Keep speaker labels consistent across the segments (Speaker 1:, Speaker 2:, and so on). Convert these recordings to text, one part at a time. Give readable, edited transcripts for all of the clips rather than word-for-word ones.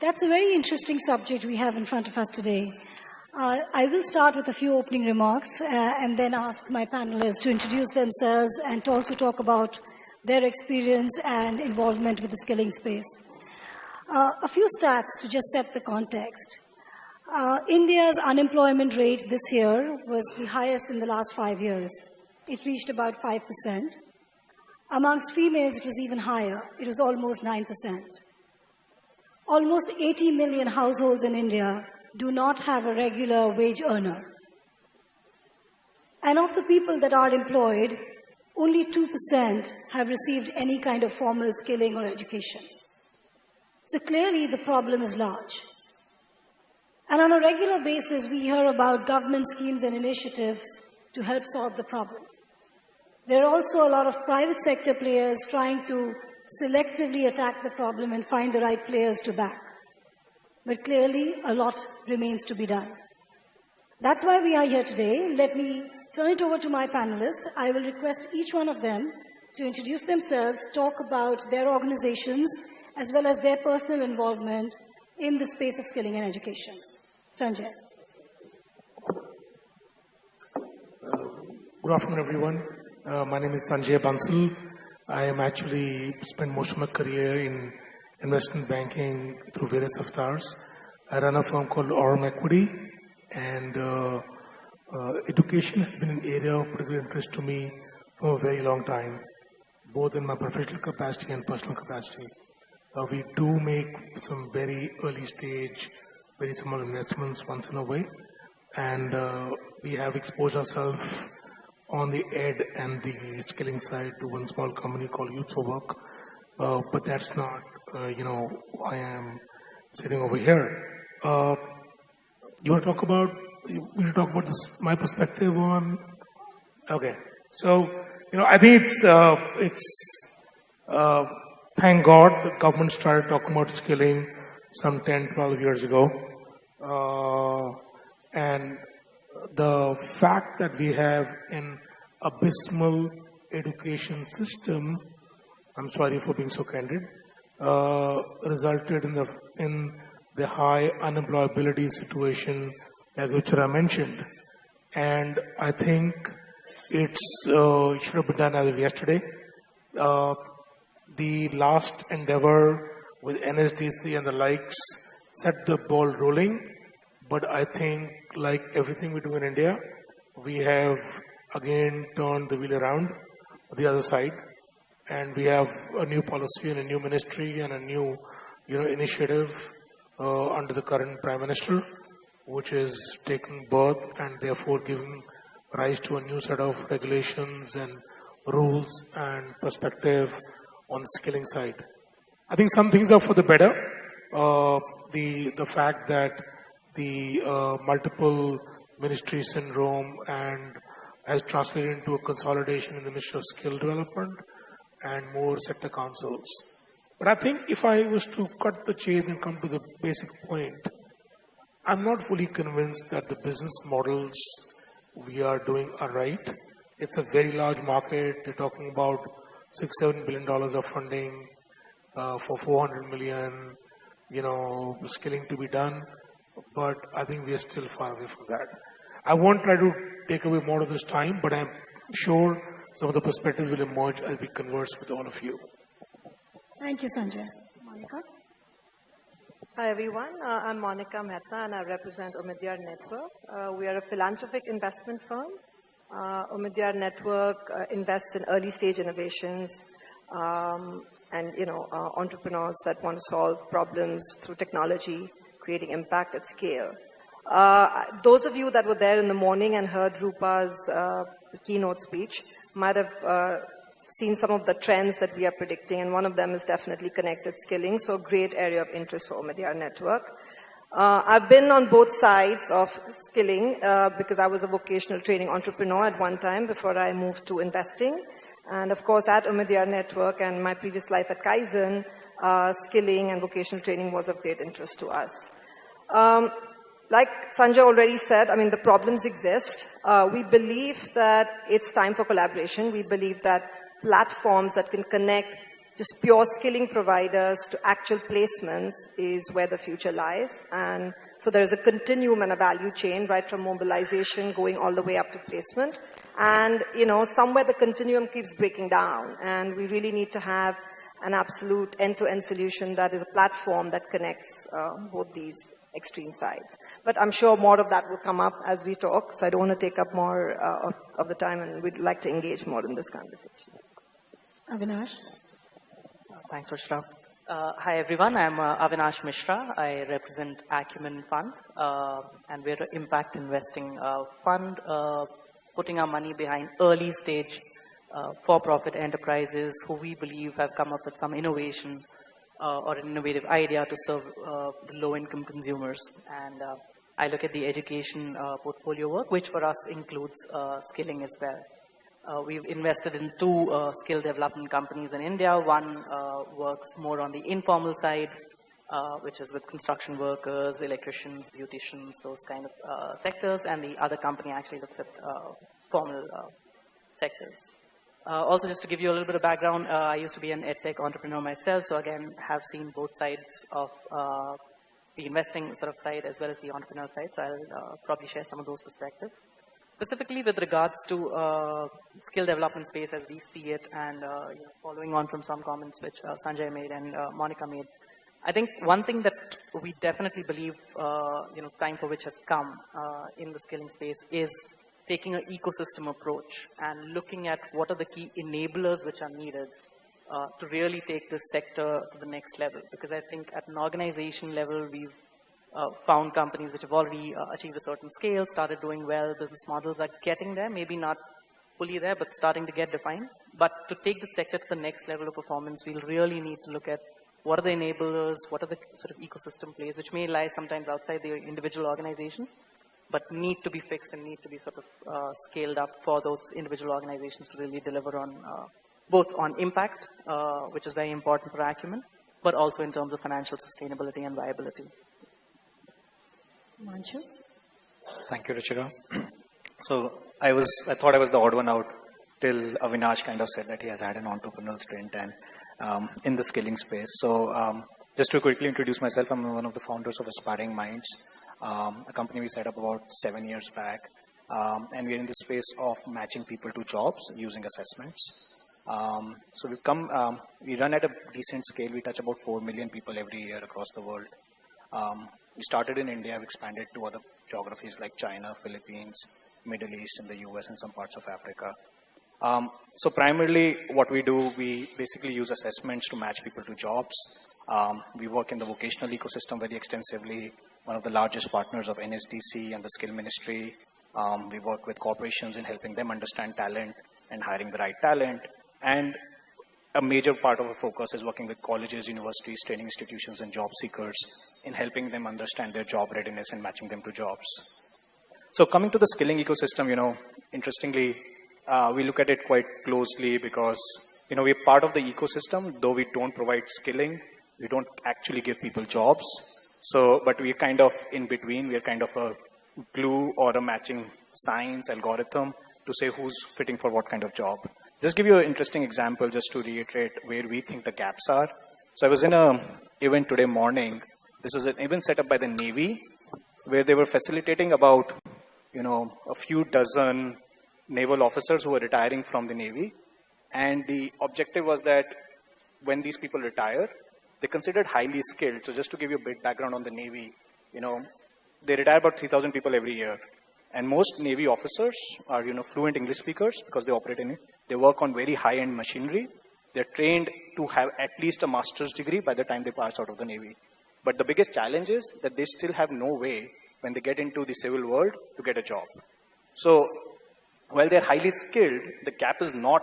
Speaker 1: That's a very interesting subject we have in front of us today. I will start with a few opening remarks and then ask my panelists to introduce themselves and to also talk about their experience and involvement with the skilling space. A few stats to just set the context. India's unemployment rate this year was the highest in the last 5 years. It reached about 5%. Amongst females, it was even higher. It was almost 9%. Almost 80 million households in India do not have a regular wage earner. And of the people that are employed, only 2% have received any kind of formal skilling or education. So clearly the problem is large. And on a regular basis, we hear about government schemes and initiatives to help solve the problem. There are also a lot of private sector players trying to selectively attack the problem and find the right players to back. But clearly, a lot remains to be done. That's why we are here today. Let me turn it over to my panelists. I will request each one of them to introduce themselves, talk about their organizations, as well as their personal involvement in the space of skilling and education. Sanjay.
Speaker 2: Good afternoon, everyone. My name is Sanjay Bansal. I am actually spent most of my career in investment banking through various avatars. I run a firm called Aurum Equity, and education has been an area of particular interest to me for a very long time, both in my professional capacity and personal capacity. We do make some very early stage, very small investments once in a way, and we have exposed ourselves on the ed and the skilling side to one small company called Youth for Work, but that's not, why I am sitting over here. You want to talk about? We should talk about this. My perspective on. Okay, so I think it's thank God the government started talking about skilling some 10, 12 years ago, and the fact that we have an abysmal education system, I'm sorry for being so candid, resulted in the high unemployability situation which I mentioned. And I think it should have been done as of yesterday. The last endeavor with NSDC and the likes set the ball rolling, but I think like everything we do in India, we have again turned the wheel around the other side, and we have a new policy and a new ministry and a new initiative under the current Prime Minister, which is taking birth and therefore giving rise to a new set of regulations and rules and perspective on the skilling side. I think some things are for the better. The fact that the multiple ministry syndrome and has translated into a consolidation in the Ministry of Skill Development and more sector councils. But I think if I was to cut the chase and come to the basic point, I'm not fully convinced that the business models we are doing are right. It's a very large market. They're talking about $6-7 billion of funding for 400 million, skilling to be done. But I think we are still far away from that. I won't try to take away more of this time, but I'm sure some of the perspectives will emerge as we converse with all of you.
Speaker 1: Thank you, Sanjay. Monica?
Speaker 3: Hi, everyone. I'm Monica Mehta, and I represent Umidyar Network. We are a philanthropic investment firm. Umidyar Network invests in early-stage innovations and, entrepreneurs that want to solve problems through technology, creating impact at scale. Those of you that were there in the morning and heard Rupa's keynote speech might have seen some of the trends that we are predicting, and one of them is definitely connected skilling, so a great area of interest for Umidyar Network. I've been on both sides of skilling because I was a vocational training entrepreneur at one time before I moved to investing. And of course, at Umidyar Network and my previous life at Kaizen, skilling and vocational training was of great interest to us. like Sanjay already said, I mean, the problems exist. We believe that it's time for collaboration. We believe that platforms that can connect just pure skilling providers to actual placements is where the future lies. And so there is a continuum and a value chain, right from mobilization going all the way up to placement. And, you know, somewhere the continuum keeps breaking down. And we really need to have an absolute end-to-end solution that is a platform that connects both these extreme sides. But I'm sure more of that will come up as we talk, so I don't want to take up more of the time, and we'd like to engage more in this conversation.
Speaker 1: Avinash?
Speaker 4: Thanks, Ruchira. Hi, everyone. I'm Avinash Mishra. I represent Acumen Fund, and we're an impact investing fund, putting our money behind early stage for-profit enterprises who we believe have come up with some innovation or an innovative idea to serve the low-income consumers. And I look at the education portfolio work, which for us includes skilling as well. We've invested in two skill development companies in India. One works more on the informal side, which is with construction workers, electricians, beauticians, those kind of sectors. And the other company actually looks at formal sectors. Also, just to give you a little bit of background, I used to be an edtech entrepreneur myself, so again, have seen both sides of the investing sort of side as well as the entrepreneur side, so I'll probably share some of those perspectives. Specifically with regards to skill development space as we see it, and following on from some comments which Sanjay made and Monica made, I think one thing that we definitely believe, time for which has come in the skilling space is taking an ecosystem approach and looking at what are the key enablers which are needed to really take this sector to the next level. Because I think at an organization level, we've found companies which have already achieved a certain scale, started doing well, business models are getting there, maybe not fully there, but starting to get defined. But to take the sector to the next level of performance, we'll really need to look at what are the enablers, what are the sort of ecosystem plays, which may lie sometimes outside the individual organizations, but need to be fixed and need to be sort of scaled up for those individual organizations to really deliver on both on impact, which is very important for Acumen, but also in terms of financial sustainability and viability.
Speaker 1: Manchu?
Speaker 5: Thank you, Ruchira. So I thought I was the odd one out till Avinash kind of said that he has had an entrepreneurial stint and in the skilling space. So just to quickly introduce myself, I'm one of the founders of Aspiring Minds, a company we set up about 7 years back. And we're in the space of matching people to jobs using assessments. So we've come, we run at a decent scale. We touch about 4 million people every year across the world. We started in India, have expanded to other geographies like China, Philippines, Middle East, and the US, and some parts of Africa. So primarily what we do, we basically use assessments to match people to jobs. We work in the vocational ecosystem very extensively, one of the largest partners of NSDC and the Skill Ministry. We work with corporations in helping them understand talent and hiring the right talent. And a major part of our focus is working with colleges, universities, training institutions, and job seekers in helping them understand their job readiness and matching them to jobs. So coming to the skilling ecosystem, interestingly, we look at it quite closely because, we're part of the ecosystem, though we don't provide skilling, we don't actually give people jobs. So, but we're kind of in between, we're kind of a glue or a matching science algorithm to say who's fitting for what kind of job. Just give you an interesting example just to reiterate where we think the gaps are. So I was in an event today morning. This was an event set up by the Navy where they were facilitating about, a few dozen naval officers who were retiring from the Navy. And the objective was that when these people retire, they're considered highly skilled. So just to give you a bit background on the Navy, they retire about 3,000 people every year. And most Navy officers are, fluent English speakers because they operate in it. They work on very high-end machinery. They're trained to have at least a master's degree by the time they pass out of the Navy. But the biggest challenge is that they still have no way when they get into the civil world to get a job. So while they're highly skilled, the gap is not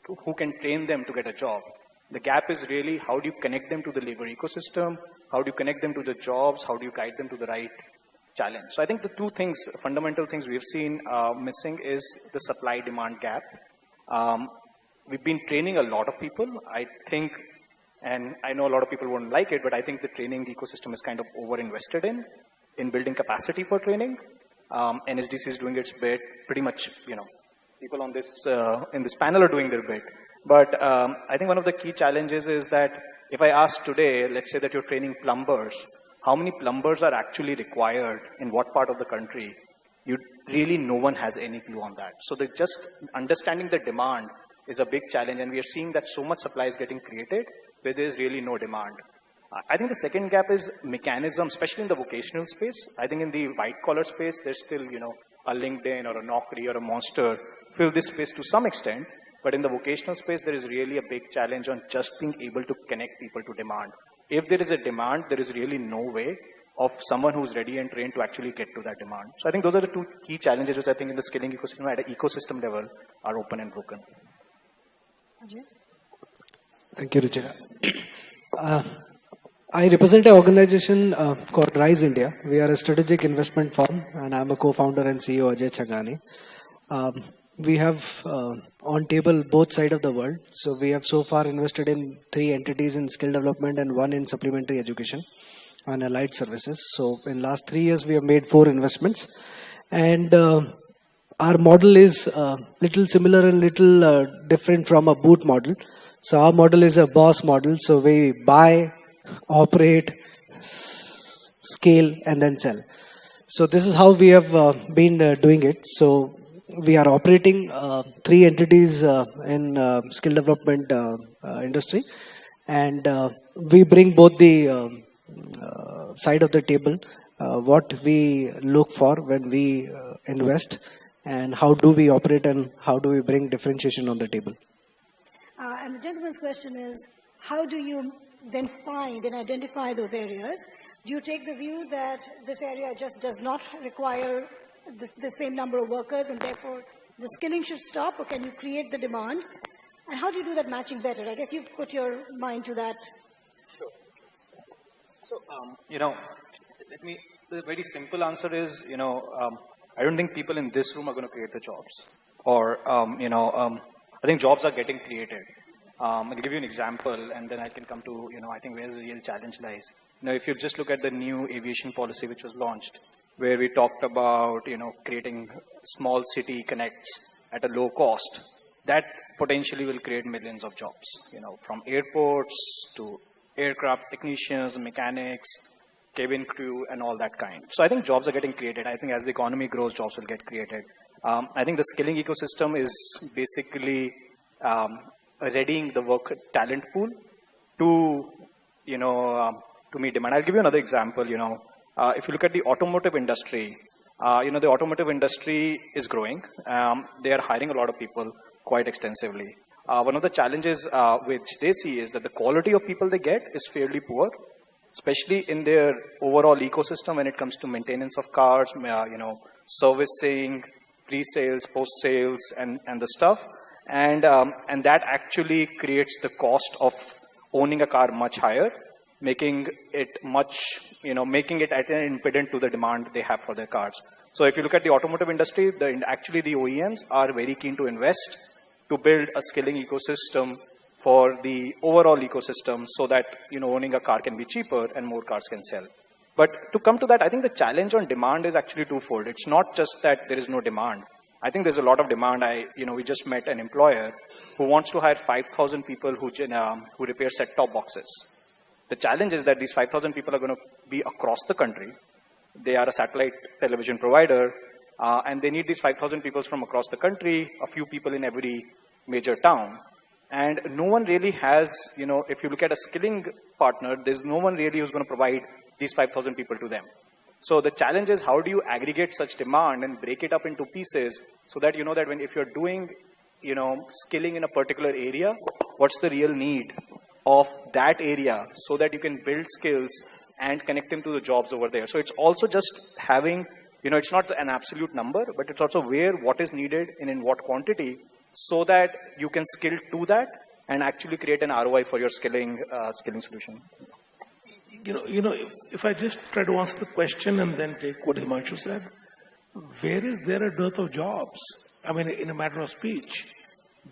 Speaker 5: who can train them to get a job. The gap is really how do you connect them to the labor ecosystem? How do you connect them to the jobs? How do you guide them to the right challenge? So I think the two things, fundamental things we've seen missing is the supply-demand gap. We've been training a lot of people. I think, and I know a lot of people won't like it, but I think the training ecosystem is kind of over-invested in. in building capacity for training. NSDC is doing its bit. Pretty much, people on this in this panel are doing their bit. But I think one of the key challenges is that if I ask today, let's say that you're training plumbers, how many plumbers are actually required in what part of the country? Really no one has any clue on that. So just understanding the demand is a big challenge, and we are seeing that so much supply is getting created where there is really no demand. I think the second gap is mechanism, especially in the vocational space. I think in the white collar space, there's still, a LinkedIn or a Naukri or a Monster fill this space to some extent. But in the vocational space, there is really a big challenge on just being able to connect people to demand. If there is a demand, there is really no way of someone who's ready and trained to actually get to that demand. So I think those are the two key challenges which I think in the skilling ecosystem at an ecosystem level are open and broken.
Speaker 6: Thank you, Ruchira. I represent an organization called Rise India. We are a strategic investment firm, and I'm a co-founder and CEO, Ajay Chagani. We have on table both sides of the world. So we have so far invested in 3 entities in skill development and 1 in supplementary education and allied services. So in last 3 years, we have made 4 investments. And our model is little similar and little different from a boot model. So our model is a boss model. So we buy, operate, scale, and then sell. So this is how we have been doing it. So we are operating 3 entities in skill development industry, and we bring both the side of the table, what we look for when we invest, and how do we operate and how do we bring differentiation on the table.
Speaker 1: And the gentleman's question is, how do you then find and identify those areas? Do you take the view that this area just does not require the same number of workers and therefore the skilling should stop, or can you create the demand? And how do you do that matching better? I guess you've put your mind to that.
Speaker 5: Sure. So, the very simple answer is, I don't think people in this room are going to create the jobs. Or, I think jobs are getting created. I'll give you an example, and then I can come to, I think where the real challenge lies. If you just look at the new aviation policy which was launched, where we talked about, creating small city connects at a low cost, that potentially will create millions of jobs, from airports to aircraft technicians, mechanics, cabin crew, and all that kind. So I think jobs are getting created. I think as the economy grows, jobs will get created. I think the skilling ecosystem is basically readying the work talent pool to, to meet demand. I'll give you another example, if you look at the automotive industry, the automotive industry is growing. They are hiring a lot of people quite extensively. One of the challenges which they see is that the quality of people they get is fairly poor, especially in their overall ecosystem when it comes to maintenance of cars, servicing, pre-sales, post-sales, and the stuff. And that actually creates the cost of owning a car much higher, making it at an impediment to the demand they have for their cars. So if you look at the automotive industry, actually the OEMs are very keen to invest to build a skilling ecosystem for the overall ecosystem so that, owning a car can be cheaper and more cars can sell. But to come to that, I think the challenge on demand is actually twofold. It's not just that there is no demand. I think there's a lot of demand. We just met an employer who wants to hire 5,000 people who repair set-top boxes. The challenge is that these 5,000 people are going to be across the country. They are a satellite television provider, and they need these 5,000 people from across the country, a few people in every major town. And no one really has, if you look at a skilling partner, there's no one really who's going to provide these 5,000 people to them. So the challenge is, how do you aggregate such demand and break it up into pieces so that that if you're doing, skilling in a particular area, what's the real need of that area so that you can build skills and connect them to the jobs over there. So it's also just having, it's not an absolute number, but it's also what is needed and in what quantity so that you can skill to that and actually create an ROI for your skilling solution.
Speaker 2: If I just try to answer the question and then take what Himanshu said, where is there a dearth of jobs? In a matter of speech,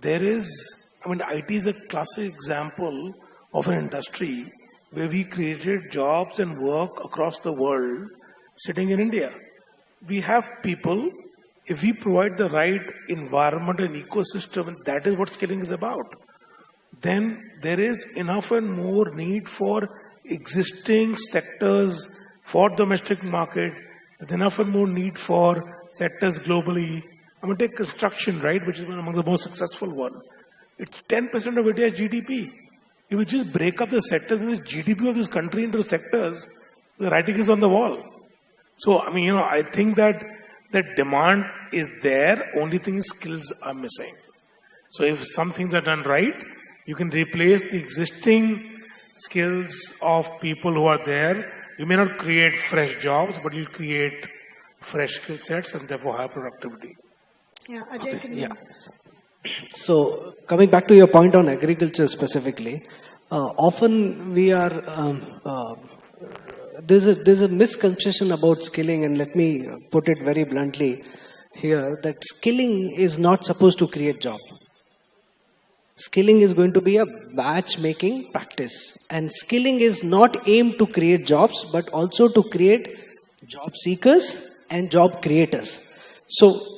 Speaker 2: there is, IT is a classic example of an industry where we created jobs and work across the world sitting in India. We have people, if we provide the right environment and ecosystem, and that is what skilling is about, then there is enough and more need for existing sectors for domestic market. There's enough and more need for sectors globally. I'm going to take construction, right, which is one among the most successful one. It's 10% of India's GDP. If we just break up the sectors in this GDP of this country into sectors, the writing is on the wall. So, I mean, I think that the demand is there, only thing is skills are missing. So if some things are done right, you can replace the existing skills of people who are there. You may not create fresh jobs, but you create fresh skill sets and therefore higher productivity.
Speaker 1: Yeah, Ajay, can you...
Speaker 6: So, coming back to your point on agriculture specifically, often we are, there's a misconception about skilling, and let me put it very bluntly here, that skilling is not supposed to create job. Skilling is going to be a matchmaking practice, and skilling is not aimed to create jobs, but also to create job seekers and job creators. So,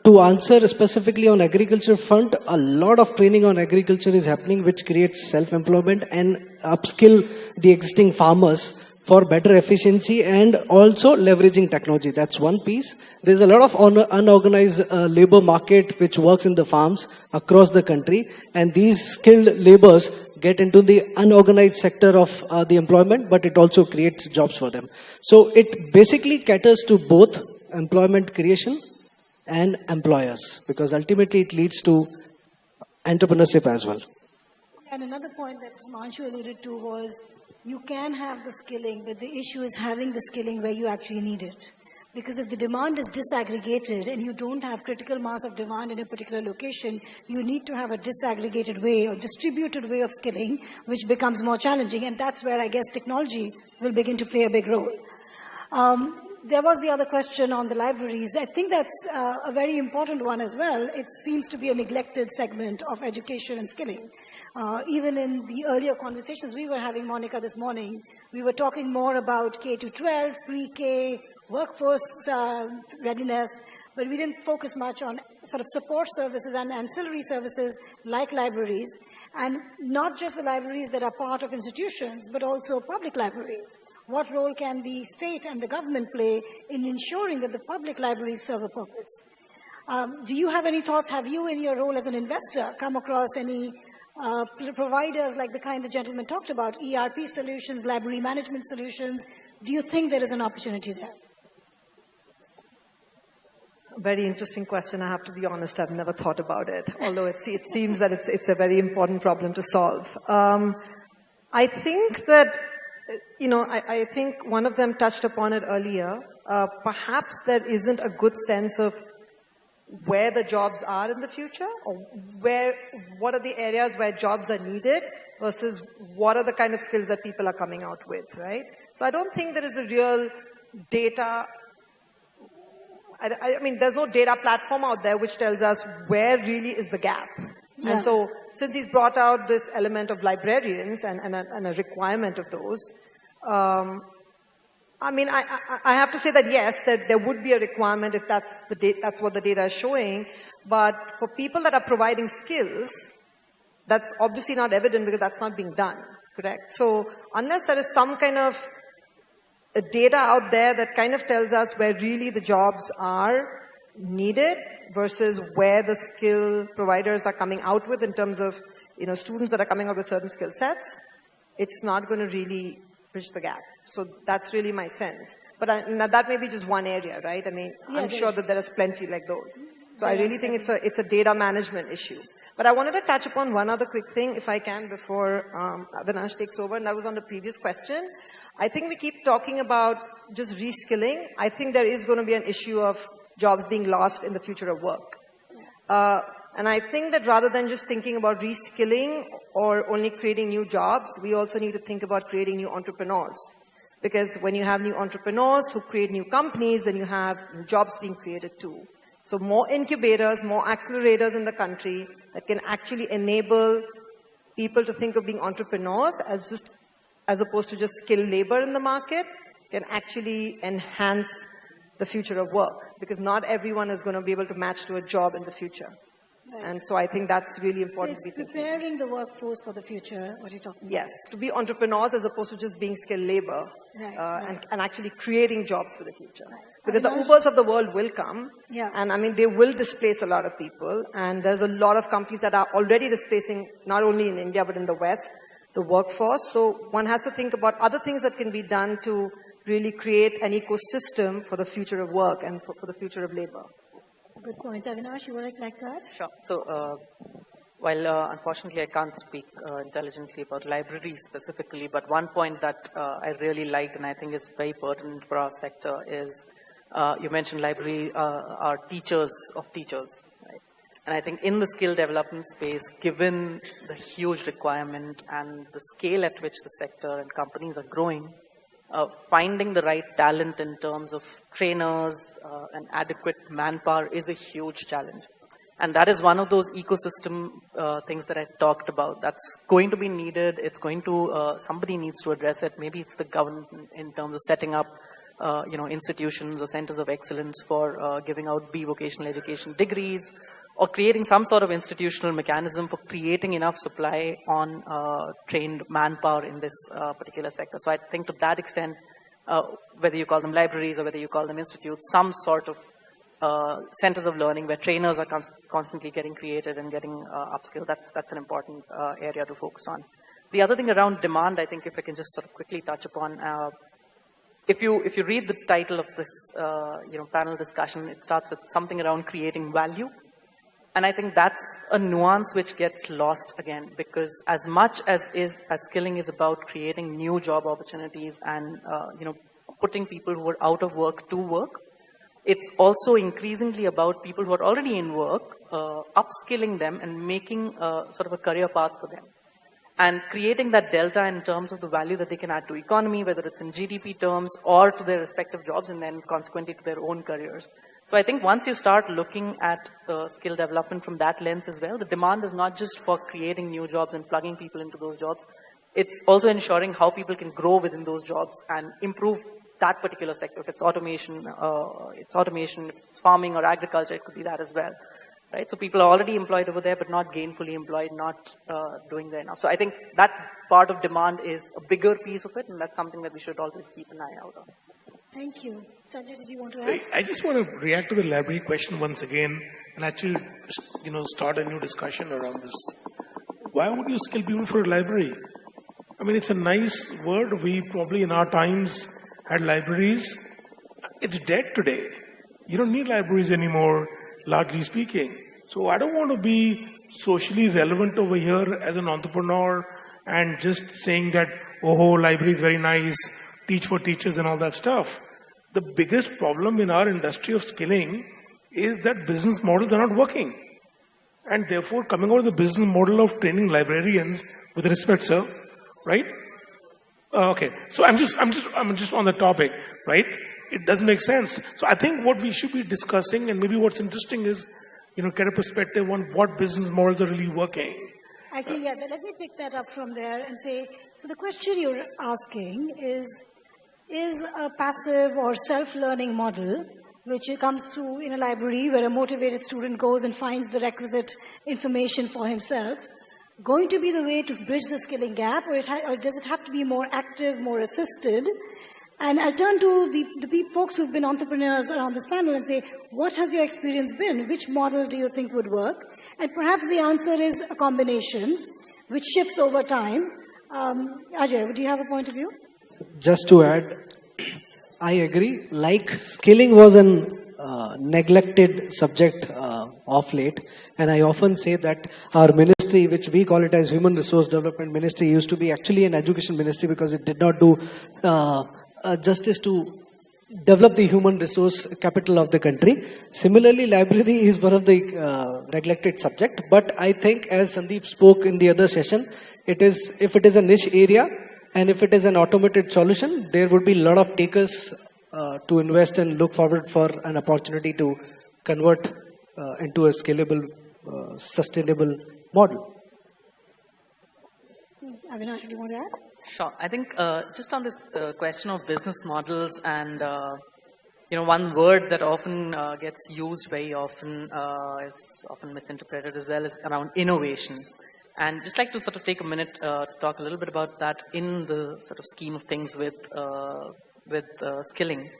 Speaker 6: to answer specifically on agriculture front, a lot of training on agriculture is happening, which creates self-employment and upskill the existing farmers for better efficiency and also leveraging technology. That's one piece. There's a lot of unorganized labor market which works in the farms across the country, and these skilled laborers get into the unorganized sector of the employment, but it also creates jobs for them. So it basically caters to both employment creation and employers, because ultimately it leads to entrepreneurship as well.
Speaker 1: And another point that Himanshu alluded to was, you can have the skilling, but the issue is having the skilling where you actually need it. Because if the demand is disaggregated and you don't have critical mass of demand in a particular location, you need to have a disaggregated way or distributed way of skilling, which becomes more challenging. And that's where I guess technology will begin to play a big role. There was the other question on the libraries. I think that's a very important one as well. It seems to be a neglected segment of education and skilling. Even in the earlier conversations we were having, Monica, this morning, we were talking more about K-12, pre-K, workforce readiness, but we didn't focus much on sort of support services and ancillary services like libraries, and not just the libraries that are part of institutions, but also public libraries. What role can the state and the government play in ensuring that the public libraries serve a purpose? Do you have any thoughts? Have you, in your role as an investor, come across any providers like the kind the gentleman talked about, ERP solutions, library management solutions? Do you think there is an opportunity there?
Speaker 3: Very interesting question. I have to be honest, I've never thought about it, although it seems that it's a very important problem to solve. I think that, I think one of them touched upon it earlier. Perhaps there isn't a good sense of where the jobs are in the future, or what are the areas where jobs are needed versus what are the kind of skills that people are coming out with, right? So I don't think there is a real data. I mean, there's no data platform out there which tells us where really is the gap. Yeah. And so, since he's brought out this element of librarians and a requirement of those, I mean, I have to say that yes, that there would be a requirement if that's what the data is showing. But for people that are providing skills, that's obviously not evident because that's not being done, correct? So unless there is some kind of data out there that kind of tells us where really the jobs are needed versus where the skill providers are coming out with in terms of, students that are coming out with certain skill sets, it's not going to really bridge the gap. So that's really my sense. But that may be just one area, right? I mean, yeah, I'm sure that there is plenty like those. So I really think it's a data management issue. But I wanted to touch upon one other quick thing, if I can, before Avinash takes over, and that was on the previous question. I think we keep talking about just reskilling. I think there is going to be an issue of jobs being lost in the future of work. And I think that rather than just thinking about reskilling or only creating new jobs, we also need to think about creating new entrepreneurs. Because when you have new entrepreneurs who create new companies, then you have jobs being created too. So more incubators, more accelerators in the country that can actually enable people to think of being entrepreneurs as opposed to just skilled labor in the market can actually enhance the future of work, because not everyone is going to be able to match to a job in the future.
Speaker 1: Right.
Speaker 3: And so I think that's really
Speaker 1: So
Speaker 3: important.
Speaker 1: it's preparing the workforce for the future, what you're talking about.
Speaker 3: Yes, to be entrepreneurs as opposed to just being skilled labor,
Speaker 1: Right,
Speaker 3: and actually creating jobs for the future.
Speaker 1: Right.
Speaker 3: Because the
Speaker 1: Avinash-
Speaker 3: Ubers of the world will come,
Speaker 1: Yeah.
Speaker 3: and I mean, they will displace a lot of people, and there's a lot of companies that are already displacing, not only in India, but in the West, the workforce. So one has to think about other things that can be done to really create an ecosystem for the future of work and for the future of labor.
Speaker 1: Good points. Avinash, you would like to add?
Speaker 4: Sure. So, while unfortunately I can't speak intelligently about libraries specifically, but one point that I really liked and I think is very pertinent for our sector is you mentioned library are teachers of teachers, right? And I think in the skill development space, given the huge requirement and the scale at which the sector and companies are growing, finding the right talent in terms of trainers and adequate manpower is a huge challenge. And that is one of those ecosystem things that I talked about. That's going to be needed. It's going to, somebody needs to address it. Maybe it's the government in terms of setting up, institutions or centers of excellence for giving out vocational education degrees, or creating some sort of institutional mechanism for creating enough supply on trained manpower in this particular sector. So I think to that extent, whether you call them libraries or whether you call them institutes, some sort of centers of learning where trainers are constantly getting created and getting upskilled, that's an important area to focus on. The other thing around demand, I think if I can just sort of quickly touch upon, if you read the title of this panel discussion, it starts with something around creating value. And I think that's a nuance which gets lost again, because as much as skilling is about creating new job opportunities and putting people who are out of work to work, it's also increasingly about people who are already in work, upskilling them and making sort of a career path for them. And creating that delta in terms of the value that they can add to economy, whether it's in GDP terms or to their respective jobs and then consequently to their own careers. So I think once you start looking at skill development from that lens as well, the demand is not just for creating new jobs and plugging people into those jobs. It's also ensuring how people can grow within those jobs and improve that particular sector. If it's automation, if it's farming or agriculture, it could be that as well. Right? So people are already employed over there, but not gainfully employed, not doing that enough. So I think that part of demand is a bigger piece of it, and that's something that we should always keep an eye out on.
Speaker 1: Thank you. Sanjay, did you want to add?
Speaker 2: I just want to react to the library question once again and actually, start a new discussion around this. Why would you skill people for a library? I mean, it's a nice word. We probably in our times had libraries. It's dead today. You don't need libraries anymore, largely speaking. So I don't want to be socially relevant over here as an entrepreneur and just saying that, library is very nice, teach for teachers and all that stuff. The biggest problem in our industry of skilling is that business models are not working. And therefore, coming out of the business model of training librarians, with respect, sir, right? Okay, so I'm just on the topic, right? It doesn't make sense. So I think what we should be discussing, and maybe what's interesting is, get a perspective on what business models are really working.
Speaker 1: Actually, yeah, let me pick that up from there and say, so the question you're asking is a passive or self-learning model, which comes through in a library where a motivated student goes and finds the requisite information for himself, going to be the way to bridge the skilling gap, or does it have to be more active, more assisted? And I'll turn to the folks who've been entrepreneurs around this panel and say, what has your experience been? Which model do you think would work? And perhaps the answer is a combination, which shifts over time. Ajay, do you have a point of view?
Speaker 6: Just to add, I agree. Like skilling was an neglected subject of late, and I often say that our ministry, which we call it as Human Resource Development Ministry, used to be actually an education ministry because it did not do justice to develop the human resource capital of the country. Similarly, library is one of the neglected subject, but I think as Sandeep spoke in the other session, if it is a niche area and if it is an automated solution, there would be a lot of takers to invest and look forward for an opportunity to convert into a scalable, sustainable model.
Speaker 1: Avinash, do you want to add?
Speaker 4: Sure. I think just on this question of business models and one word that often gets used very often is often misinterpreted as well is around innovation. And just like to sort of take a minute to talk a little bit about that in the sort of scheme of things with skilling.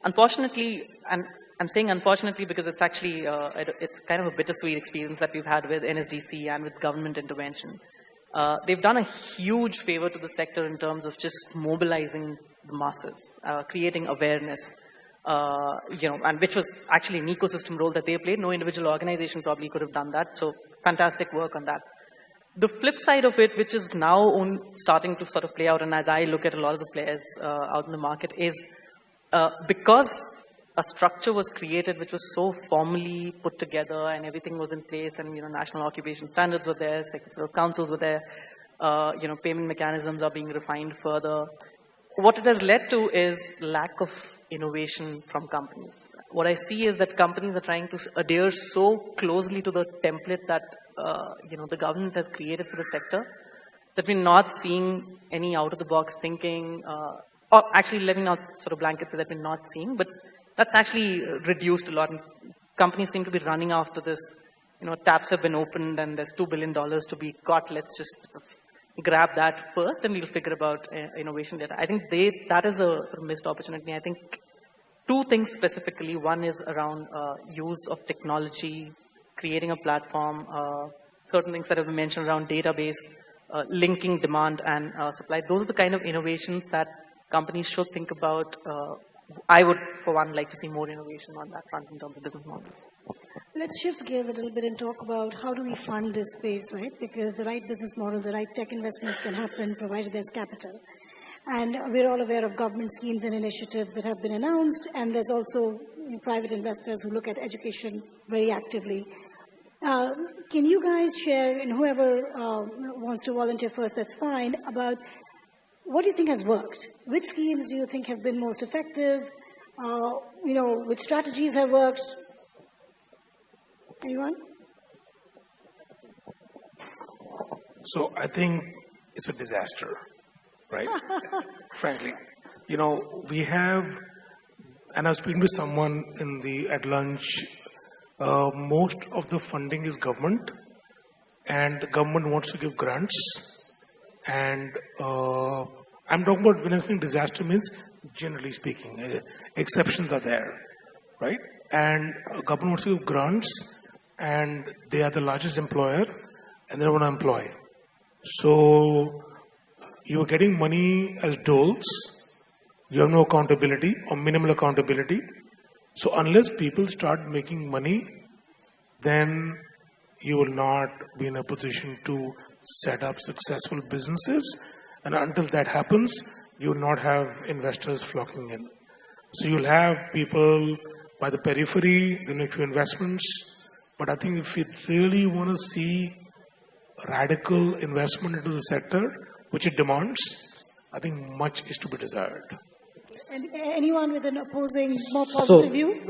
Speaker 4: Unfortunately, and I'm saying unfortunately because it's actually it's kind of a bittersweet experience that we've had with NSDC and with government intervention. They've done a huge favor to the sector in terms of just mobilizing the masses, creating awareness. And which was actually an ecosystem role that they played. No individual organization probably could have done that. So fantastic work on that. The flip side of it, which is now starting to sort of play out, and as I look at a lot of the players out in the market, is because a structure was created which was so formally put together and everything was in place, and national occupation standards were there, sector service councils were there, payment mechanisms are being refined further. What it has led to is lack of innovation from companies. What I see is that companies are trying to adhere so closely to the template that the government has created for the sector that we're not seeing any out-of-the-box thinking, or actually let me not sort of blanket say that we're not seeing, but that's actually reduced a lot. And companies seem to be running after this, taps have been opened and there's $2 billion to be got, let's just grab that first and we'll figure about innovation later. I think that is a sort of missed opportunity. I think two things specifically. One is around use of technology, creating a platform, certain things that have been mentioned around database, linking demand and supply. Those are the kind of innovations that companies should think about. I would, for one, like to see more innovation on that front in terms of business models.
Speaker 1: Let's shift gears a little bit and talk about how do we fund this space, right? Because the right business model, the right tech investments can happen provided there's capital. And we're all aware of government schemes and initiatives that have been announced, and there's also private investors who look at education very actively. Can you guys share, and whoever wants to volunteer first, that's fine, about what do you think has worked? Which schemes do you think have been most effective? Which strategies have worked? Anyone?
Speaker 2: So I think it's a disaster, right? Frankly, we have, and I was speaking to someone at lunch. Most of the funding is government, and the government wants to give grants. And I'm talking about when I'm saying disaster means generally speaking, exceptions are there, right? And government wants to give grants, and they are the largest employer, and they want to employ. So you're getting money as doles. You have no accountability or minimal accountability. So unless people start making money, then you will not be in a position to set up successful businesses. And until that happens, you will not have investors flocking in. So you'll have people by the periphery, they make few investments. But I think if you really want to see radical investment into the sector, which it demands, I think much is to be desired.
Speaker 1: And anyone with an opposing, more positive view?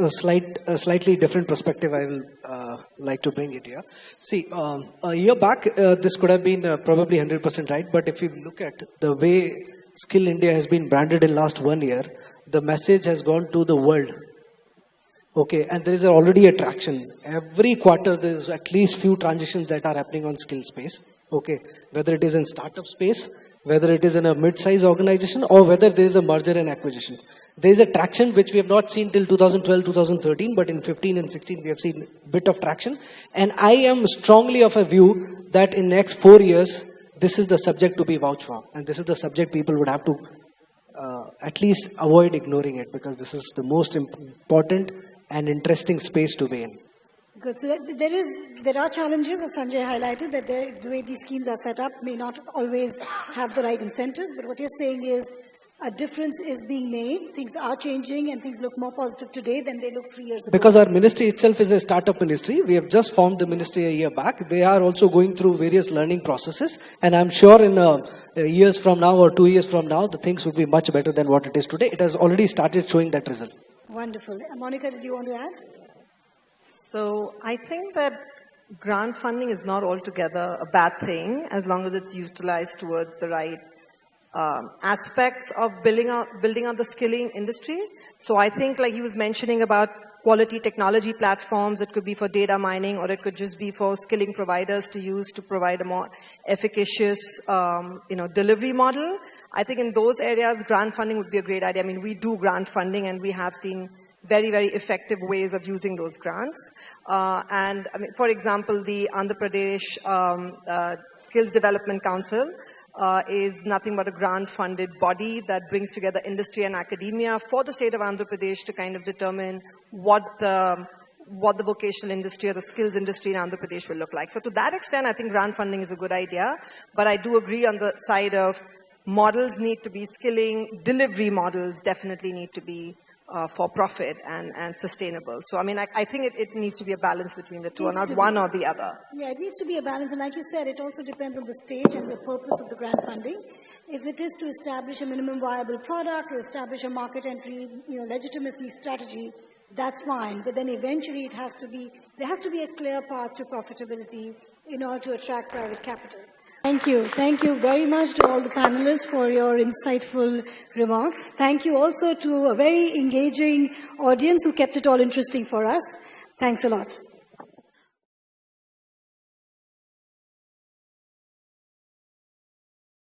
Speaker 6: A slightly different perspective I will like to bring it here. See, a year back, this could have been probably 100% right, but if you look at the way Skill India has been branded in last 1 year, the message has gone to the world. Okay, and there is already a traction. Every quarter, there is at least few transitions that are happening on skill space. Okay, whether it is in startup space, whether it is in a mid-size organization, or whether there is a merger and acquisition. There is a traction which we have not seen till 2012, 2013, but in 15 and 16 we have seen a bit of traction. And I am strongly of a view that in next 4 years, this is the subject to be vouched for. And this is the subject people would have to at least avoid ignoring it, because this is the most important and interesting space to be in.
Speaker 1: Good. So there are challenges, as Sanjay highlighted, that the way these schemes are set up may not always have the right incentives. But what you're saying is a difference is being made. Things are changing, and things look more positive today than they looked 3 years ago.
Speaker 6: Because our ministry itself is a startup ministry. We have just formed the ministry a year back. They are also going through various learning processes. And I'm sure in years from now or 2 years from now, the things will be much better than what it is today. It has already started showing that result.
Speaker 1: Wonderful. Monica, did you want to add?
Speaker 3: So I think that grant funding is not altogether a bad thing as long as it's utilized towards the right aspects of building out the skilling industry. So I think, like he was mentioning about quality technology platforms, it could be for data mining, or it could just be for skilling providers to use to provide a more efficacious, delivery model. I think in those areas, grant funding would be a great idea. I mean, we do grant funding, and we have seen very, very effective ways of using those grants. And I mean, for example, the Andhra Pradesh Skills Development Council is nothing but a grant-funded body that brings together industry and academia for the state of Andhra Pradesh to kind of determine what the vocational industry or the skills industry in Andhra Pradesh will look like. So to that extent, I think grant funding is a good idea. But I do agree on the side of models need to be skilling, delivery models definitely need to be for profit and sustainable. So, I mean, I think it needs to be a balance between the two, and not one or the other.
Speaker 1: Yeah, it needs to be a balance. And like you said, it also depends on the stage and the purpose of the grant funding. If it is to establish a minimum viable product or establish a market entry, legitimacy strategy, that's fine. But then eventually there has to be a clear path to profitability in order to attract private capital. Thank you. Thank you very much to all the panelists for your insightful remarks. Thank you also to a very engaging audience who kept it all interesting for us. Thanks a lot.